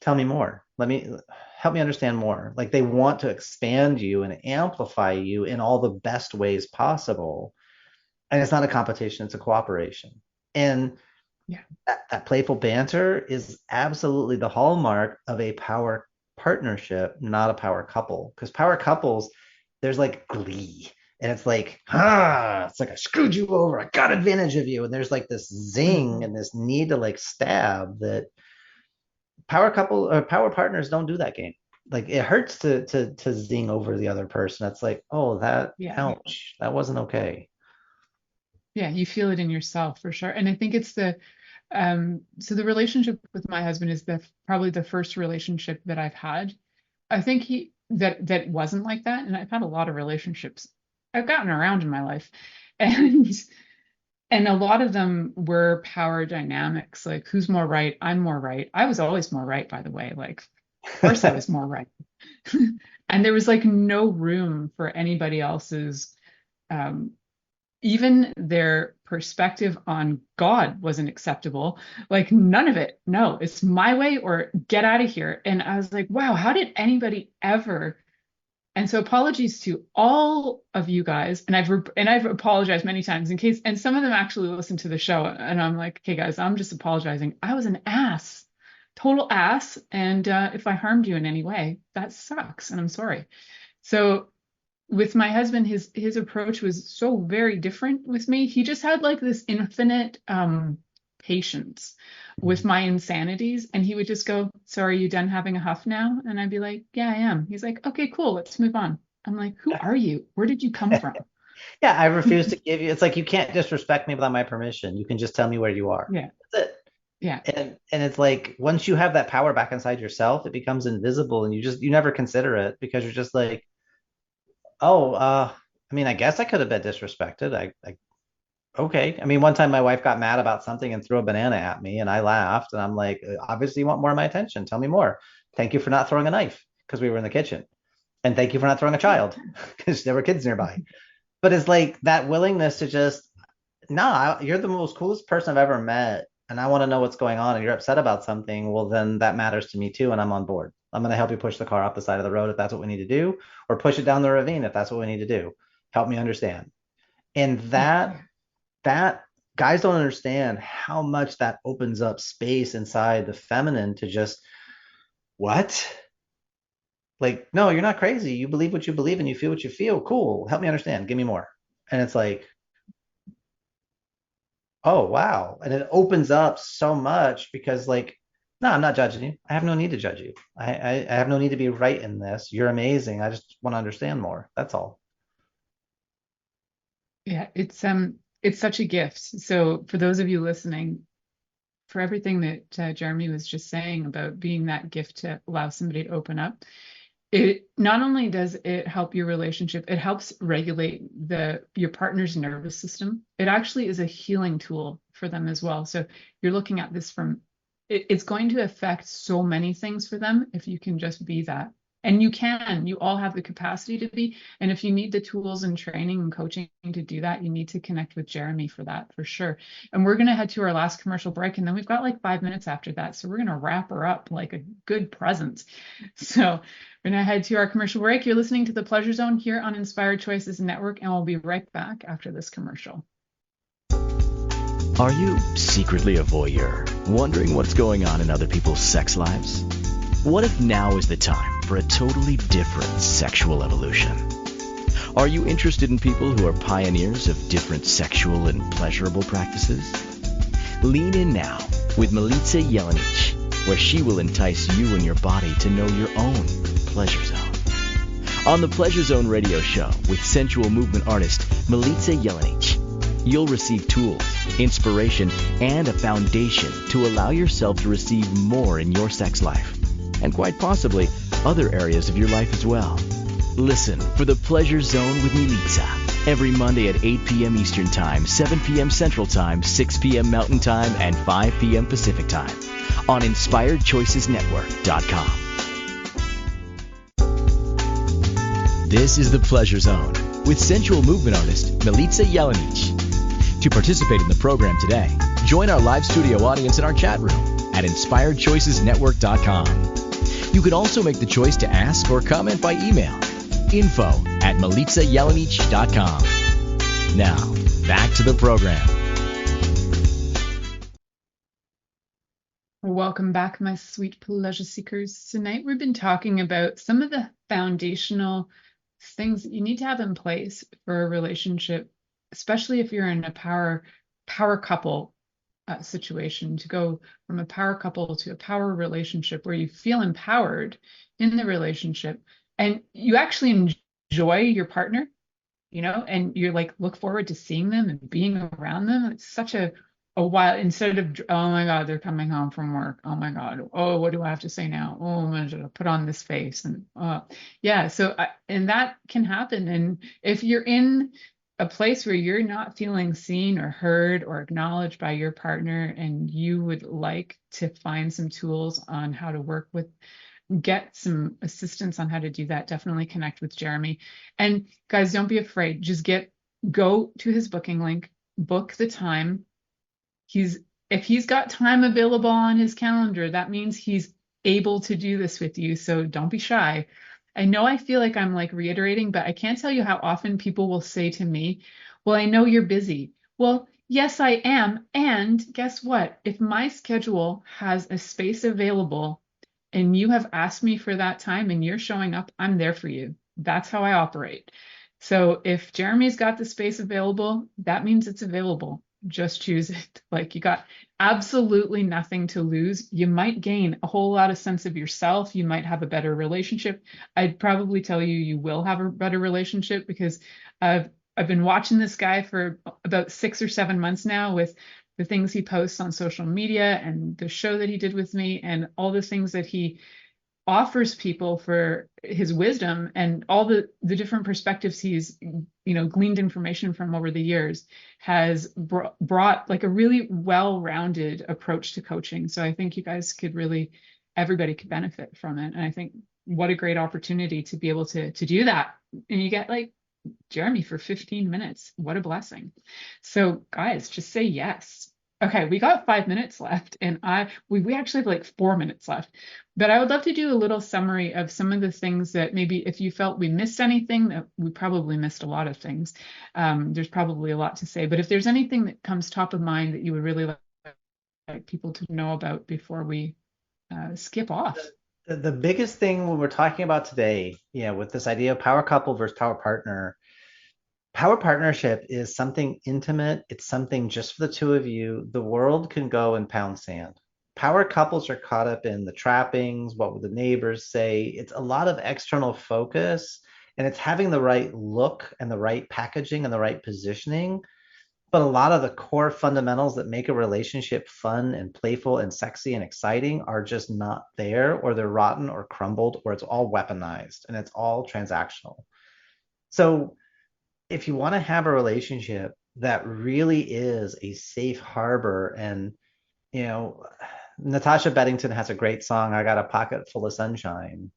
tell me more. Help me understand more. Like they want to expand you and amplify you in all the best ways possible, and it's not a competition, it's a cooperation. And Yeah. that playful banter is absolutely the hallmark of a power partnership, not a power couple. Because power couples, there's like glee. And it's like, it's like I screwed you over. I got advantage of you. And there's like this zing and this need to like stab that power couple or power partners don't do that game. Like it hurts to zing over the other person. That's like, oh, that Yeah. ouch, that wasn't okay. Yeah, you feel it in yourself for sure. And I think it's so the relationship with my husband is probably the first relationship that I've had. I think that wasn't like that. And I've had a lot of relationships. I've gotten around in my life. And And a lot of them were power dynamics, like who's more right? I'm more right. I was always more right, by the way. Like, of course I was more right. And there was like no room for anybody else's, um, even their perspective on God wasn't acceptable. Like none of it. No, it's my way or get out of here. And I was like, wow, how did anybody ever? And so apologies to all of you guys. And I've apologized many times in case, and some of them actually listen to the show. And I'm like, okay, guys, I'm just apologizing. I was an ass, total ass. And if I harmed you in any way, that sucks. And I'm sorry. So with my husband, his approach was so very different with me. He just had like this infinite patience with my insanities, and he would just go, "So are you done having a huff now?" And I'd be like, "Yeah, I am." He's like, "Okay, cool, let's move on." I'm like, "Who are you? Where did you come from?" Yeah, I refuse to give you. It's like you can't disrespect me without my permission. You can just tell me where you are. Yeah, That's it. yeah, And it's like once you have that power back inside yourself, it becomes invisible, and you never consider it because you're just like, oh, I mean, I guess I could have been disrespected. I okay. I mean, one time my wife got mad about something and threw a banana at me, and I laughed, and I'm like, obviously you want more of my attention. Tell me more. Thank you for not throwing a knife because we were in the kitchen, and thank you for not throwing a child because there were kids nearby. But it's like that willingness to just, nah, you're the most coolest person I've ever met, and I want to know what's going on, and you're upset about something. Well, then that matters to me too, and I'm on board. I'm going to help you push the car off the side of the road if that's what we need to do, or push it down the ravine if that's what we need to do. Help me understand. And that guys don't understand how much that opens up space inside the feminine to just, what? Like, no, you're not crazy. You believe what you believe and you feel what you feel. Cool. Help me understand. Give me more. And it's like, oh wow. And it opens up so much because like, no, I'm not judging you. I have no need to judge you. I have no need to be right in this. You're amazing. I just want to understand more. That's all. yeah. It's such a gift. So for those of you listening, for everything that Jeremy was just saying about being that gift to allow somebody to open up, it not only does it help your relationship, it helps regulate your partner's nervous system. It actually is a healing tool for them as well. So you're looking at this from, it's going to affect so many things for them if you can just be that. And you all have the capacity to be. And if you need the tools and training and coaching to do that, you need to connect with Jeremy for that, for sure. And we're going to head to our last commercial break, and then we've got like 5 minutes after that. So we're going to wrap her up like a good present. So we're going to head to our commercial break. You're listening to the Pleasure Zone here on Inspired Choices Network, and we'll be right back after this commercial. Are you secretly a voyeur, wondering what's going on in other people's sex lives? What if now is the time for a totally different sexual evolution? Are you interested in people who are pioneers of different sexual and pleasurable practices? Lean in now with Milica Jelenic, where she will entice you and your body to know your own pleasure zone. On the Pleasure Zone radio show with sensual movement artist Milica Jelenic, you'll receive tools, inspiration, and a foundation to allow yourself to receive more in your sex life, and quite possibly other areas of your life as well. Listen for the Pleasure Zone with Milica every Monday at 8 p.m. Eastern Time, 7 p.m. Central Time, 6 p.m. Mountain Time, and 5 p.m. Pacific Time on InspiredChoicesNetwork.com. This is the Pleasure Zone with sensual movement artist Milica Jelenic. To participate in the program today, join our live studio audience in our chat room at InspiredChoicesNetwork.com. You can also make the choice to ask or comment by email, info@MilicaJelenic.com. Now, back to the program. Welcome back, my sweet pleasure seekers. Tonight we've been talking about some of the foundational things that you need to have in place for a relationship, especially if you're in a power couple situation, to go from a power couple to a power relationship where you feel empowered in the relationship and you actually enjoy your partner, and you're like, look forward to seeing them and being around them. It's such a while, instead of, oh my God, they're coming home from work. Oh my God. Oh, what do I have to say now? Oh, I'm going to put on this face. And yeah, so, and that can happen. And if you're in a place where you're not feeling seen or heard or acknowledged by your partner, and you would like to find some tools on how to work with, get some assistance on how to do that, definitely connect with Jeremy. And guys, don't be afraid. Just go to his booking link, book the time. If he's got time available on his calendar, that means he's able to do this with you. So don't be shy. I know I feel like I'm like reiterating, but I can't tell you how often people will say to me, well, I know you're busy. Well, yes, I am. And guess what? If my schedule has a space available and you have asked me for that time and you're showing up, I'm there for you. That's how I operate. So if Jeremy's got the space available, that means it's available. Just choose it. Like, you got absolutely nothing to lose. You might gain a whole lot of sense of yourself. You might have a better relationship. I'd probably tell you you will have a better relationship, because I've been watching this guy for about 6 or 7 months now, with the things he posts on social media and the show that he did with me and all the things that he offers people for his wisdom and all the different perspectives he's gleaned information from over the years, has brought like a really well-rounded approach to coaching. So I think you guys everybody could benefit from it. And I think what a great opportunity to be able to do that. And you get like Jeremy for 15 minutes. What a blessing. So guys, just say yes. Okay, we got 5 minutes left, and we actually have like 4 minutes left. But I would love to do a little summary of some of the things that maybe, if you felt we missed anything, that we probably missed a lot of things. There's probably a lot to say, but if there's anything that comes top of mind that you would really like people to know about before we skip off. The biggest thing when we're talking about today, with this idea of power couple versus power partner, power partnership is something intimate. It's something just for the two of you. The world can go and pound sand. Power couples are caught up in the trappings, what would the neighbors say? It's a lot of external focus, and it's having the right look and the right packaging and the right positioning. But a lot of the core fundamentals that make a relationship fun and playful and sexy and exciting are just not there, or they're rotten or crumbled, or it's all weaponized and it's all transactional. So if you want to have a relationship that really is a safe harbor, and Natasha Bedington has a great song, I Got a Pocket Full of Sunshine,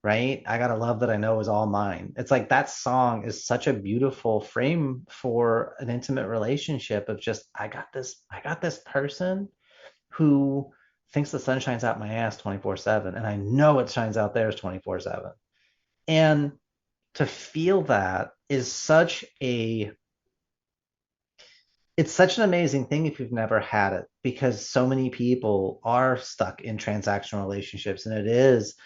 right? I got a love that I know is all mine. It's like that song is such a beautiful frame for an intimate relationship of just, I got this person who thinks the sun shines out my ass 24/7, and I know it shines out theirs 24/7. And to feel that is it's such an amazing thing if you've never had it, because so many people are stuck in transactional relationships, and it is,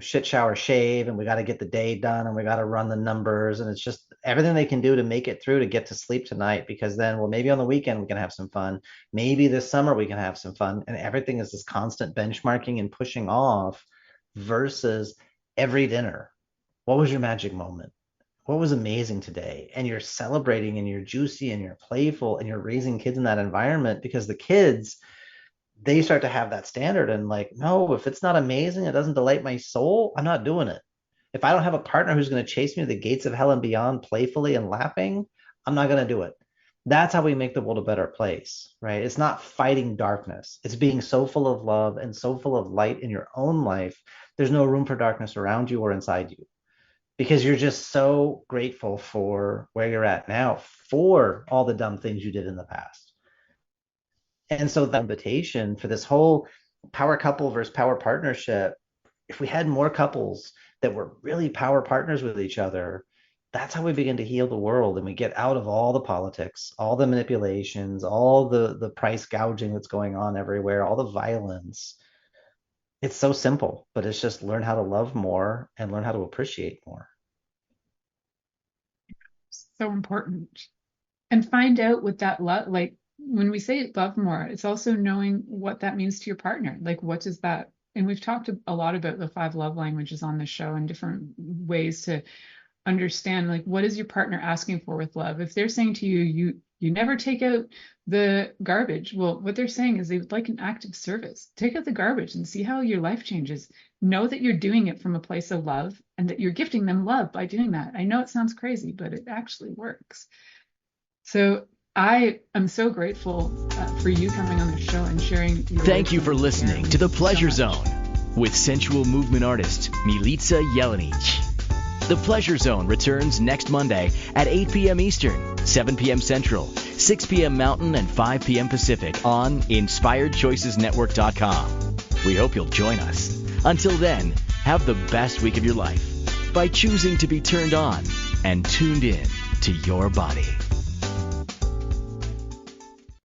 shit, shower, shave, and we got to get the day done, and we got to run the numbers, and it's just everything they can do to make it through to get to sleep tonight, because then, well, maybe on the weekend we can have some fun, maybe this summer we can have some fun, and everything is this constant benchmarking and pushing off, versus every dinner, what was your magic moment? What was amazing today? And you're celebrating, and you're juicy, and you're playful, and you're raising kids in that environment, because the kids, they start to have that standard, and like, no, if it's not amazing, it doesn't delight my soul, I'm not doing it. If I don't have a partner who's going to chase me to the gates of hell and beyond playfully and laughing, I'm not going to do it. That's how we make the world a better place, right? It's not fighting darkness. It's being so full of love and so full of light in your own life. There's no room for darkness around you or inside you, because you're just so grateful for where you're at now, for all the dumb things you did in the past. And so the invitation for this whole power couple versus power partnership, if we had more couples that were really power partners with each other, that's how we begin to heal the world, and we get out of all the politics, all the manipulations, all the price gouging that's going on everywhere, all the violence. It's so simple, but it's just learn how to love more and learn how to appreciate more. So important. And find out what that love, like when we say love more, it's also knowing what that means to your partner. Like, what does that, and we've talked a lot about the 5 love languages on the show and different ways to understand, like, what is your partner asking for with love? If they're saying to you, you never take out the garbage. Well, what they're saying is they would like an act of service. Take out the garbage and see how your life changes. Know that you're doing it from a place of love and that you're gifting them love by doing that. I know it sounds crazy, but it actually works. So I am so grateful for you coming on the show and sharing your Thank you wisdom for and listening sharing to The so Pleasure much. Zone with sensual movement artist Milica Jelenic. The Pleasure Zone returns next Monday at 8 p.m. Eastern, 7 p.m. Central, 6 p.m. Mountain, and 5 p.m. Pacific on InspiredChoicesNetwork.com. We hope you'll join us. Until then, have the best week of your life by choosing to be turned on and tuned in to your body.